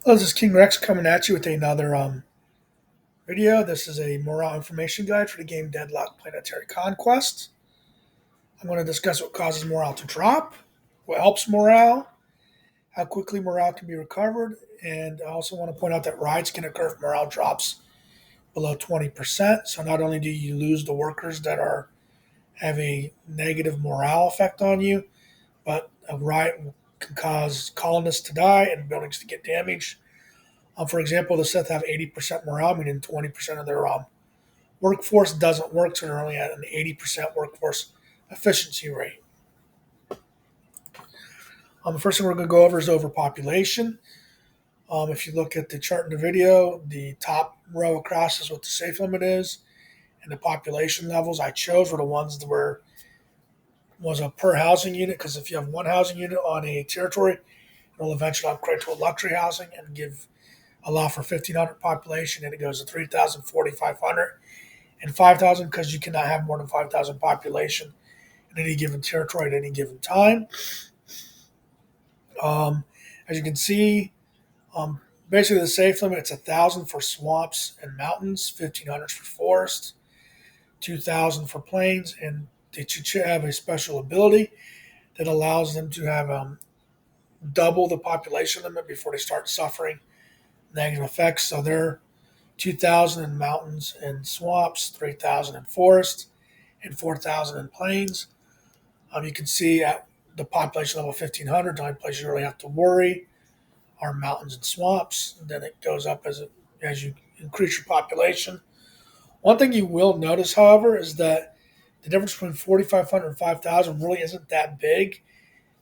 Hello, this is King Rex coming at you with another video. This is a morale information guide for the game Deadlock Planetary Conquest. I'm going to discuss what causes morale to drop, what helps morale, how quickly morale can be recovered, and I also want to point out that riots can occur if morale drops below 20%. So not only do you lose the workers that have a negative morale effect on you, but a riot can cause colonists to die and buildings to get damaged. For example, the Sith have 80% morale, meaning 20% of their workforce doesn't work, so they're only at an 80% workforce efficiency rate. The first thing we're going to go over is overpopulation. If you look at the chart in the video, the top row across is what the safe limit is, and the population levels I chose were the ones where was a per housing unit, because if you have one housing unit on a territory, it'll eventually upgrade to a luxury housing and allow for 1,500 population, and it goes to 3,000, 4,500, and 5,000 because you cannot have more than 5,000 population in any given territory at any given time. As you can see, basically the safe limit, it's 1,000 for swamps and mountains, 1,500 for forests, 2,000 for plains, and they should have a special ability that allows them to have double the population limit before they start suffering negative effects. So they're 2,000 in mountains and swamps, 3,000 in forests, and 4,000 in plains. You can see at the population level 1,500, the only place you really have to worry are mountains and swamps. And then it goes up as you increase your population. One thing you will notice, however, is that the difference between 4,500 and 5,000 really isn't that big.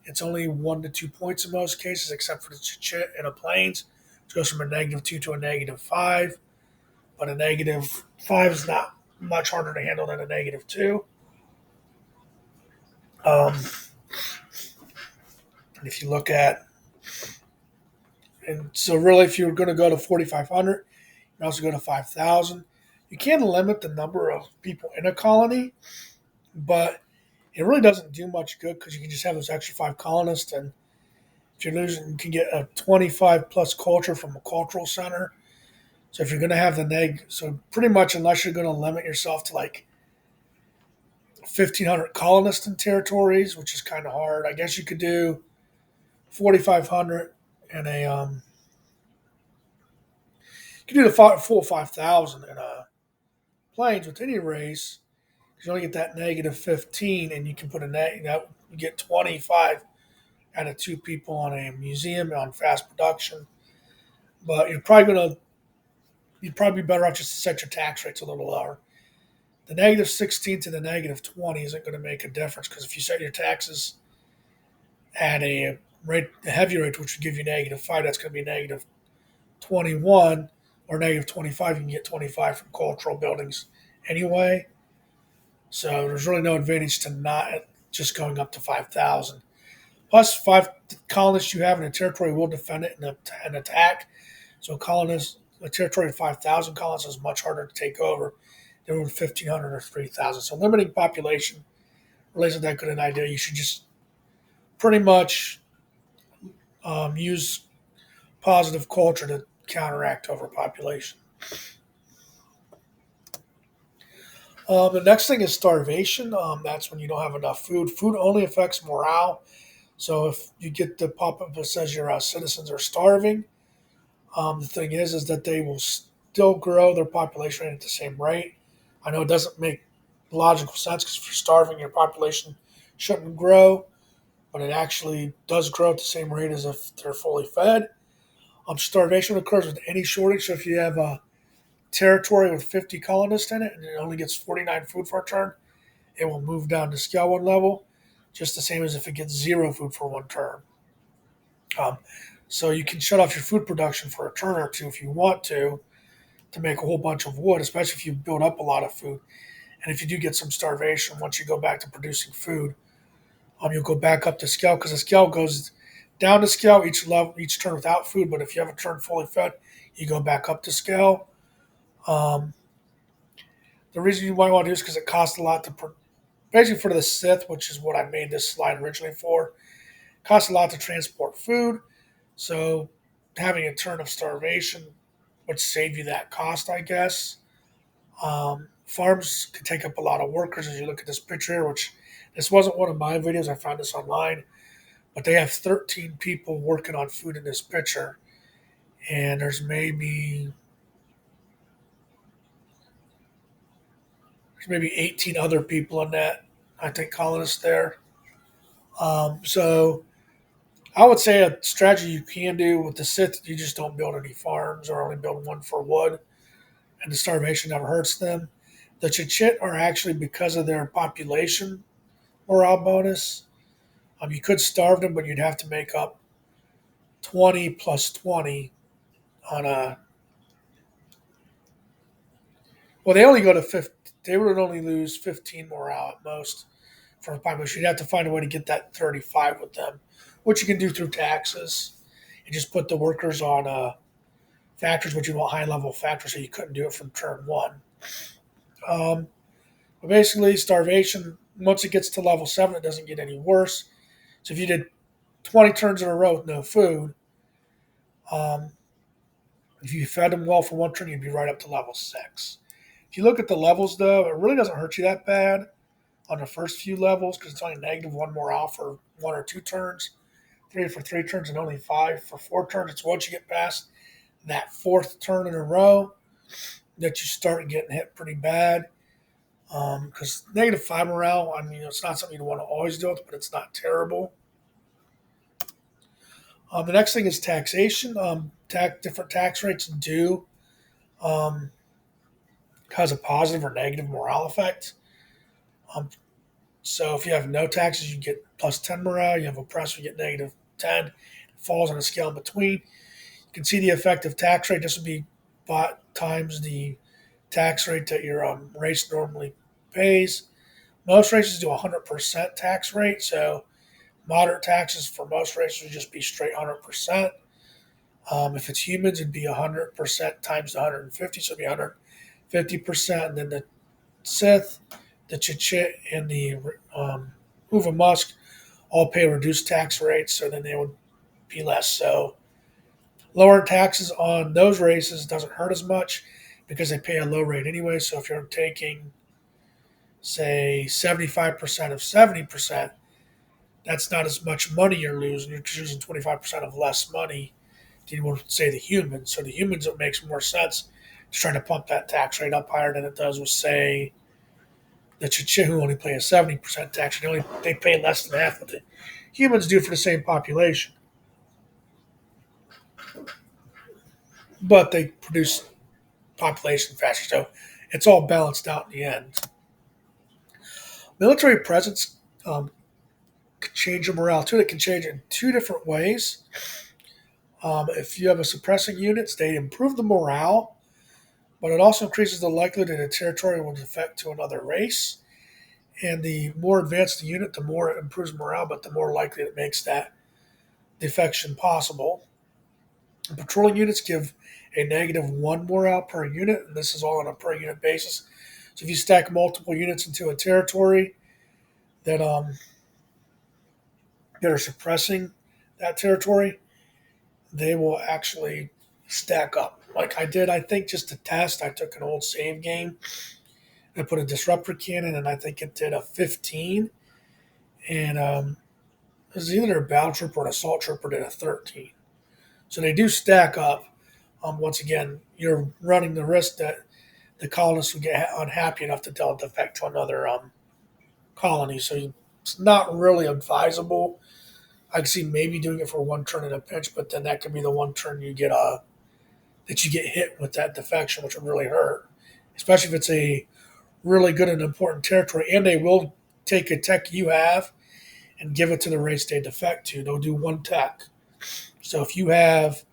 It's only 1 to 2 points in most cases, except for the Chit and the plains, which goes from a -2 to a -5. But a -5 is not much harder to handle than a -2. Um, and if you look at, and so really, if you're going to go to 4,500, you can also go to 5,000. You can limit the number of people in a colony, but it really doesn't do much good because you can just have those extra 5 colonists, and if you're losing, you can get a 25 plus culture from a cultural center. So if you're going to have so pretty much unless you're going to limit yourself to like 1,500 colonists in territories, which is kind of hard. I guess you could do 4,500 and you could do the full 5,000 in a planes with any race. Because you only get that -15, and you can put you get 25 out of 2 people on a museum on fast production. But you'd probably be better off just to set your tax rates a little lower. The -16 to the -20 isn't going to make a difference, because if you set your taxes at a heavy rate, which would give you -5, that's going to be -21 or -25. You can get 25 from cultural buildings anyway. So there's really no advantage to not just going up to 5,000. Plus, 5 colonists you have in a territory will defend it in an attack. So a territory of 5,000 colonists is much harder to take over than with 1,500 or 3,000. So limiting population really isn't that good an idea. You should just pretty much use positive culture to counteract overpopulation. The next thing is starvation. That's when you don't have enough food. Food only affects morale. So if you get the pop-up that says your citizens are starving, the thing is that they will still grow their population rate at the same rate. I know it doesn't make logical sense, because if you're starving, your population shouldn't grow, but it actually does grow at the same rate as if they're fully fed. Starvation occurs with any shortage. So if you have a territory with 50 colonists in it and it only gets 49 food for a turn, it will move down to scale 1 level, just the same as if it gets 0 food for 1 turn. So you can shut off your food production for a turn or 2 if you want to make a whole bunch of wood, especially if you build up a lot of food. And if you do get some starvation, once you go back to producing food, you'll go back up to scale, because the scale goes down to scale each turn without food. But if you have a turn fully fed, you go back up to scale. The reason you might want to do this is because it costs a lot basically for the Sith, which is what I made this slide originally for. It costs a lot to transport food. So having a turn of Starvation would save you that cost, I guess. Farms can take up a lot of workers as you look at this picture here, which this wasn't one of my videos. I found this online, but they have 13 people working on food in this picture, and there's maybe 18 other people in that. I think colonists there. So I would say a strategy you can do with the Sith, you just don't build any farms or only build one for wood, and the starvation never hurts them. The Chit are actually, because of their population morale bonus, you could starve them, but you'd have to make up 20 plus 20 on a. Well, they only go to 50. They would only lose 15 morale at most from the population. You'd have to find a way to get that 35 with them, which you can do through taxes. You just put the workers on factories, but you want high level factories, so you couldn't do it from turn one. Um, but basically, starvation, once it gets to level 7, it doesn't get any worse. So if you did 20 turns in a row with no food, um, if you fed them well for one turn, you'd be right up to level 6. If you look at the levels, though, it really doesn't hurt you that bad on the first few levels because it's only negative 1 morale for 1 or 2 turns, 3 for 3 turns, and only 5 for 4 turns. It's once you get past that fourth turn in a row that you start getting hit pretty bad. Because negative 5 morale, I mean, it's not something you want to always deal with, but it's not terrible. The next thing is taxation. Different tax rates do um, cause a positive or negative morale effect. Um, so if you have no taxes, you get plus 10 morale. You have oppressed, you get negative 10. It falls on a scale in between. You can see the effective tax rate. This would be times the tax rate that your race normally pays. Most races do 100% tax rate, so moderate taxes for most races would just be straight 100%. If it's humans, it'd be 100% times 150, so it'd be 150%. And then the Sith, the Chit, and the Uva Musk all pay reduced tax rates, so then they would be less. So lower taxes on those races doesn't hurt as much because they pay a low rate anyway. So if you're taking, say, 75% of 70%, that's not as much money you're losing. You're choosing 25% of less money than you would say the humans. So the humans, it makes more sense to try to pump that tax rate up higher than it does with, say, the Chit who only pay a 70% tax. They pay less than half what the humans do for the same population. But they produce population faster. So it's all balanced out in the end. Military presence can change your morale too. It can change in two different ways. If you have a suppressing units, they improve the morale, but it also increases the likelihood that a territory will defect to another race. And the more advanced the unit, the more it improves morale, but the more likely it makes that defection possible. And patrolling units give a negative 1 morale per unit, and this is all on a per unit basis. So if you stack multiple units into a territory that that are suppressing that territory, they will actually stack up. Like I did, I think just to test, I took an old save game. I put a disruptor cannon, and I think it did a 15. And it was either a battle trooper or an assault trooper did a 13. So they do stack up. Once again, you're running the risk that the colonists will get unhappy enough to they'll defect to another colony. So it's not really advisable. I can see maybe doing it for one turn in a pinch, but then that could be the one turn you get that you get hit with that defection, which would really hurt, especially if it's a really good and important territory. And they will take a tech you have and give it to the race they defect to. They'll do one tech. So if you have,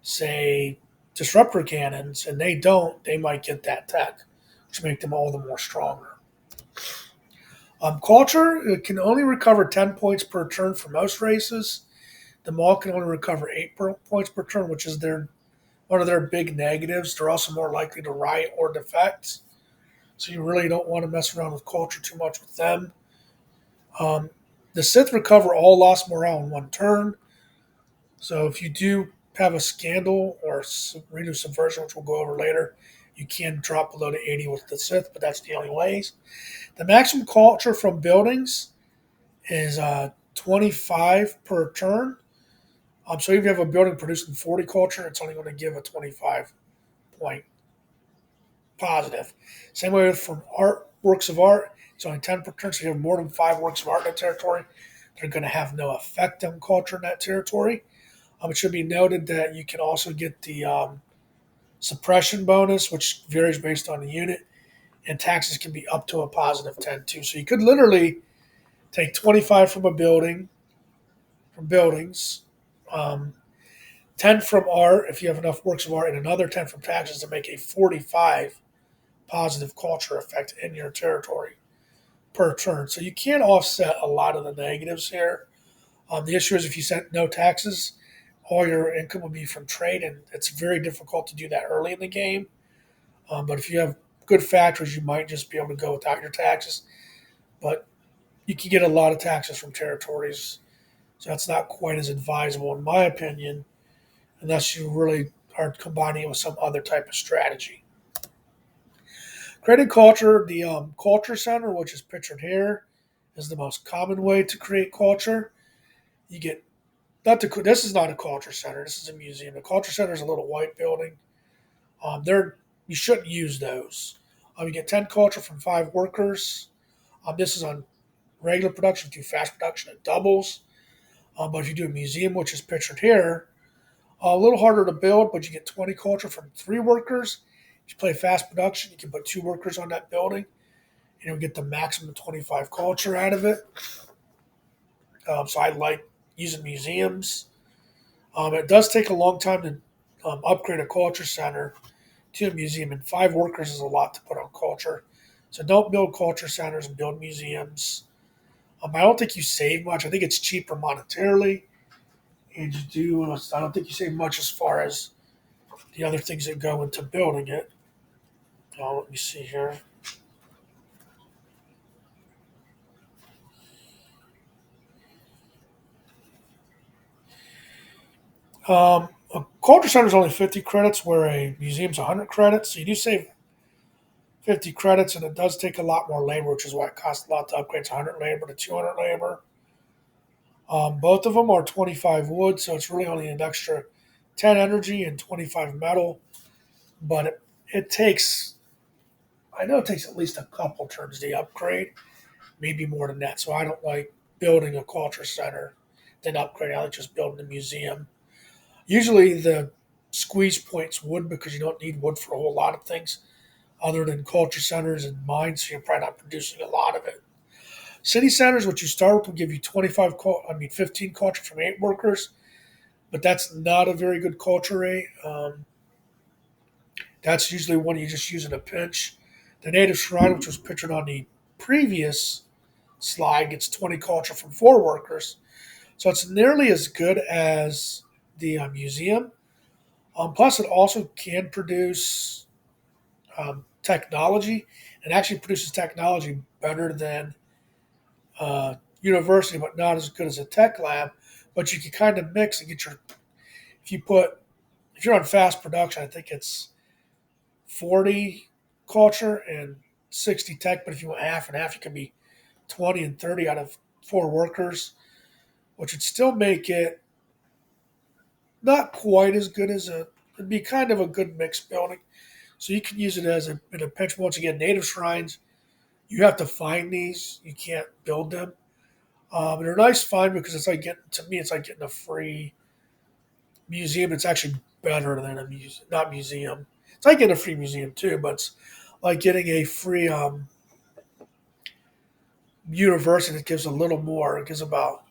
say, disruptor cannons and they don't, they might get that tech, which make them all the more stronger. Culture, it can only recover 10 points per turn for most races. The Maul can only recover 8 points per turn, which is one of their big negatives. They're also more likely to riot or defect. So you really don't want to mess around with culture too much with them. The Sith recover all lost morale in one turn. So if you do have a scandal or redo subversion, which we'll go over later, you can drop below to 80 with the Sith, but that's the only ways. The maximum culture from buildings is 25 per turn. So even if you have a building producing 40 culture, it's only going to give a 25 point positive. Same way from art, works of art, it's only 10 per turn. So you have more than 5 works of art in that territory, they're going to have no effect on culture in that territory. It should be noted that you can also get the suppression bonus, which varies based on the unit, and taxes can be up to a positive 10 too. So you could literally take 25 from a building, from buildings, um, 10 from art if you have enough works of art, and another 10 from taxes to make a 45 positive culture effect in your territory per turn. So you can offset a lot of the negatives here. The issue is if you set no taxes, all your income will be from trade, and it's very difficult to do that early in the game. But if you have good factories, you might just be able to go without your taxes. But you can get a lot of taxes from territories, so that's not quite as advisable, in my opinion, unless you really are combining it with some other type of strategy. Creating culture, the culture center, which is pictured here, is the most common way to create culture. You get not the this is not a culture center. This is a museum. The culture center is a little white building. They're you shouldn't use those. You get 10 culture from 5 workers. This is on regular production. If you do fast production, it doubles. But if you do a museum, which is pictured here, a little harder to build, but you get 20 culture from 3 workers. If you play fast production, you can put 2 workers on that building, and you'll get the maximum 25 culture out of it. So I like using museums. It does take a long time to upgrade a culture center to a museum, and 5 workers is a lot to put on culture. So don't build culture centers and build museums. I don't think you save much. I think it's cheaper monetarily, and you do. I don't think you save much as far as the other things that go into building it. Let me see here. A culture center is only 50 credits, where a museum's 100 credits. So you do save 50 credits, and it does take a lot more labor, which is why it costs a lot to upgrade. It's 100 labor to 200 labor. Both of them are 25 wood, so it's really only an extra 10 energy and 25 metal. But it takes, I know it takes at least a couple turns to upgrade, maybe more than that. So I don't like building a culture center, then upgrade. I like just building a museum. Usually the squeeze point's wood because you don't need wood for a whole lot of things other than culture centers and mines, so you're probably not producing a lot of it. City centers, which you start with, will give you 15 culture from 8 workers, but that's not a very good culture rate. That's usually one you just use in a pinch. The native shrine, which was pictured on the previous slide, gets 20 culture from 4 workers, so it's nearly as good as the museum. Plus, it also can produce technology, and actually produces technology better than university, but not as good as a tech lab. But you can kind of mix and get your. If you put, if you're on fast production, I think it's 40 culture and 60 tech. But if you want half and half, you can be 20 and 30 out of 4 workers, which would still make it not quite as good as a. It'd be kind of a good mixed building. So you can use it as in a pinch. Once again, native shrines, you have to find these. You can't build them. They're nice find because it's like getting, to me, it's like getting a free museum. It's actually better than a museum, not museum. It's like getting a free museum too, but it's like getting a free university that gives a little more. It gives about,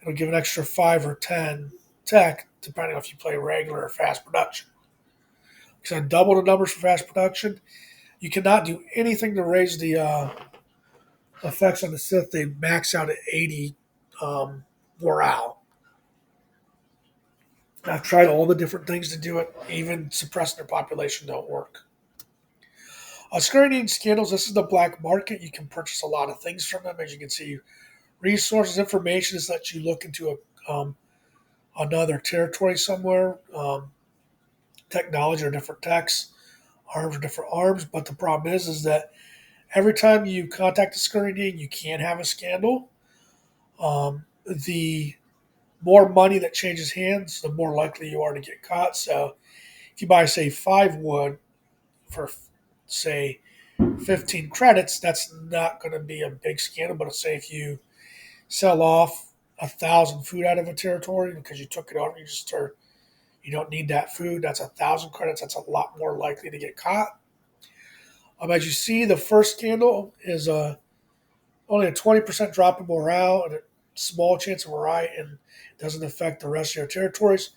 it'll give an extra 5 or 10 tech, depending on if you play regular or fast production. Because I double the numbers for fast production. You cannot do anything to raise the effects on the Sith. They max out at 80 morale. I've tried all the different things to do it. Even suppressing their population don't work. Screening scandals. This is the black market. You can purchase a lot of things from them. As you can see, resources, information is that you look into another territory somewhere, technology or different techs, arms or different arms. But the problem is that every time you contact a scurrying Eagle, you can have a scandal. The more money that changes hands, the more likely you are to get caught. So if you buy, say, 5 wood for, say, 15 credits, that's not going to be a big scandal. But say if you sell off 1,000 food out of a territory because you took it over, you don't need that food. That's 1,000 credits. That's a lot more likely to get caught. As you see, the first scandal is only a 20% drop in morale and a small chance of a riot, and doesn't affect the rest of your territories.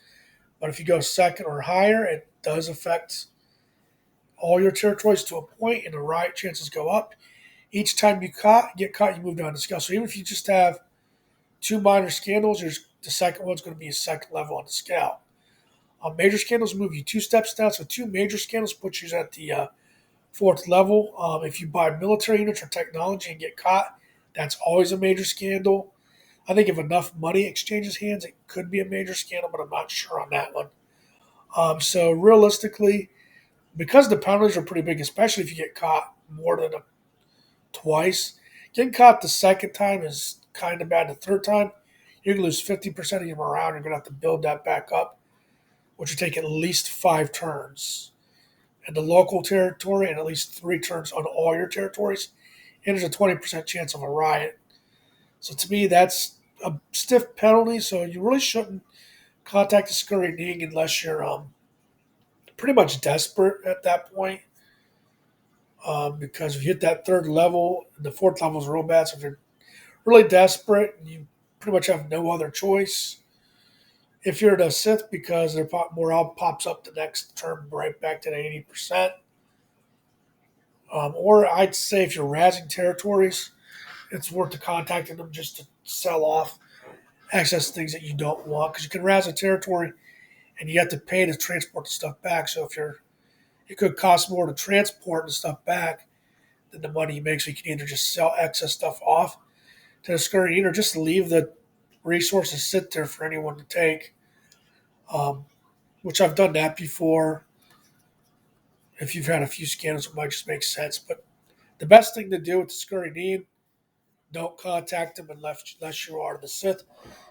But if you go second or higher, it does affect all your territories to a point, and the riot chances go up. Each time get caught, you move down the scale. So even if you just have two minor scandals, the second one's going to be a second level on the scale. Major scandals move you 2 steps down, so 2 major scandals put you at the fourth level. If you buy military units or technology and get caught, that's always a major scandal. I think if enough money exchanges hands, it could be a major scandal, but I'm not sure on that one. So realistically, because the penalties are pretty big, especially if you get caught more than twice, getting caught the second time is kind of bad. The third time, you're going to lose 50% of your morale. You're going to have to build that back up, which would take at least 5 turns in the local territory and at least 3 turns on all your territories. And there's a 20% chance of a riot. So to me, that's a stiff penalty. So you really shouldn't contact the scurrying Eagle unless you're pretty much desperate at that point. Because if you hit that third level, the fourth level is real bad. So if you're really desperate, you pretty much have no other choice. If you're the Sith, because their morale pops up the next turn right back to the 80%. Or I'd say if you're razzing territories, it's worth the contacting them just to sell off excess things that you don't want. Because you can razz a territory and you have to pay to transport the stuff back. So it could cost more to transport the stuff back than the money you make. So you can either just sell excess stuff off to the scurrying or just leave the resources sit there for anyone to take. Um, which I've done that before. If you've had a few scandals, it might just make sense. But the best thing to do with the scurrying, don't contact them unless you are the Sith,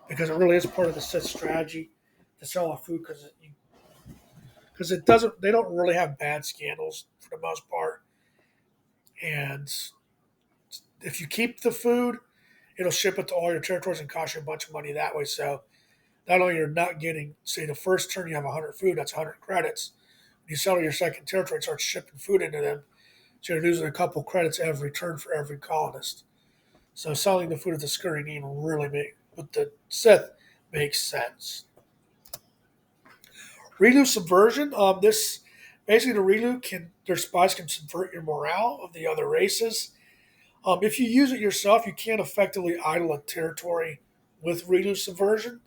because it really is part of the Sith strategy to sell off food because it doesn't. They don't really have bad scandals for the most part, and if you keep the food, it'll ship it to all your territories and cost you a bunch of money that way. So not only you're not getting, say, the first turn you have 100 food, that's 100 credits. When you sell to your second territory, it starts shipping food into them. So you're losing a couple credits every turn for every colonist. So selling the food at the scurrying with the Sith makes sense. Relu Subversion. This basically the Relu their spies can subvert your morale of the other races. If you use it yourself, you can't effectively idle a territory with Relu Subversion.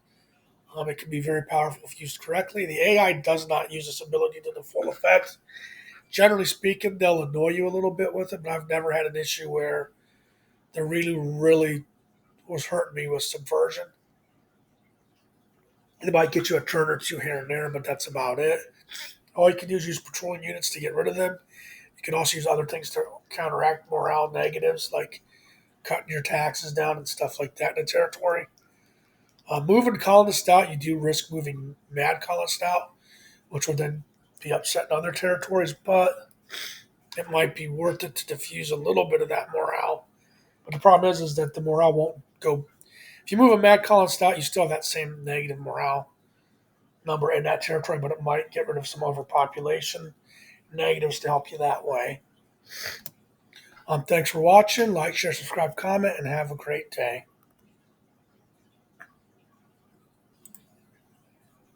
It can be very powerful if used correctly. The AI does not use this ability to the full effect. Generally speaking, they'll annoy you a little bit with it, but I've never had an issue where the Relu really was hurting me with Subversion. It might get you a turn or two here and there, but that's about it. All you can do is use patrolling units to get rid of them. You can also use other things to counteract morale negatives, like cutting your taxes down and stuff like that in the territory. Moving colonists out, you do risk moving mad colonists out, which would then be upsetting other territories, but it might be worth it to diffuse a little bit of that morale. But the problem is that the morale won't go. If you move a mad colonist out, you still have that same negative morale number in that territory, but it might get rid of some overpopulation negatives to help you that way. Thanks for watching. Like, share, subscribe, comment, and have a great day.